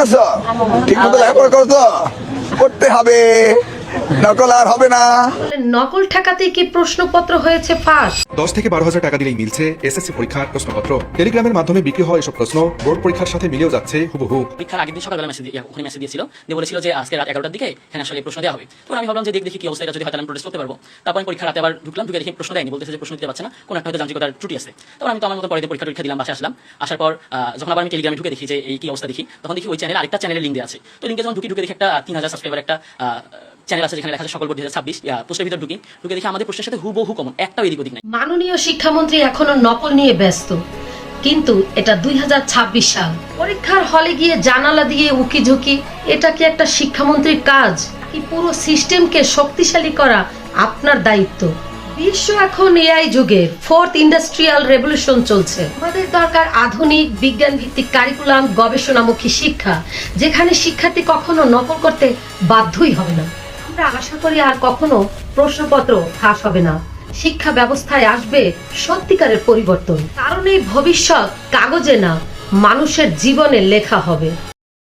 করেছো? ঠিক মতো লেখাপড়া করছো? করতে হবে, নকল আর হবে না। নকল ঠেকাতে কি প্রশ্নপত্র হয়েছে ফাঁস? 10 থেকে 12,000 টাকা দিলেই মিলছে এসএসসি পরীক্ষার প্রশ্নপত্র। টেলিগ্রামের মাধ্যমে বিক্রি হয় এসব প্রশ্ন বোর্ড পরীক্ষার সাথে মিলেও যাচ্ছে হুবহু। পরীক্ষার আগের দিন সকালবেলা ওখানে মেসেজ দিয়েছিল, দিয়ে বলেছিল যে আজকে রাত 11টার দিকে এখানে আসলে প্রশ্ন দেওয়া হবে। তো আমি ভাবলাম যে দেখি কি অবস্থা, এটা যদি হয়তো আমি প্রোটেস্ট করতে পারবো। তারপর আমি পরীক্ষা রাতে আবার ঢুকলাম, ঢুকে দেখি প্রশ্ন দেয়নি, বলতেছে যে প্রশ্ন দিতে পারছে না, কোনো একটা হয়তো যান্ত্রিকতার ত্রুটি আছে। তারপর আমি তো আমার মতো পরে পরীক্ষা দিলাম, বাসায় আসলাম। আসার পর যখন আবার আমি টেলিগ্রামে ঢুকে দেখি যে এই কি অবস্থা দেখি, তখন দেখি ওই চ্যানেলে আরেকটা চ্যানেলের লিঙ্ক দেওয়া আছে। তো লিঙ্কে যখন ঢুকে দেখি একটা 3000 সাবস্ক্রাইবার একটা চ্যানেল আছে, যেখানে লেখা আছে সকল বোর্ড 2026। পোস্টের ভিতর ঢুকে দেখি আমাদের প্রশ্নের সাথে হুবহু কমন, একটাও এদিক ওদিক নাই। মাননীয় শিক্ষামন্ত্রী এখনো নকল নিয়ে ব্যস্ত, কিন্তু এটা 2026 সাল। পরীক্ষার হলে গিয়ে জানালা দিয়ে উকি ঝুঁকি, এটা কি একটা শিক্ষামন্ত্রীর কাজ? কি পুরো সিস্টেমকে শক্তিশালী করা আপনার দায়িত্ব? বিশ্ব এখন এআই যুগে, 4th ইন্ডাস্ট্রিয়াল রেভলিউশন চলছে। আমাদের দরকার আধুনিক বিজ্ঞান ভিত্তিক কারিকুলাম, গবেষণামুখী শিক্ষা, যেখানে শিক্ষার্থী কখনো নকল করতে বাধ্যই হবে না। আমরা আশা করি আর কখনো প্রশ্নপত্র ফাঁস হবে না। শিক্ষা ব্যবস্থায় আসবে সত্যিকারের পরিবর্তন, কারণ এই ভবিষ্যৎ কাগজে না, মানুষের জীবনে লেখা হবে।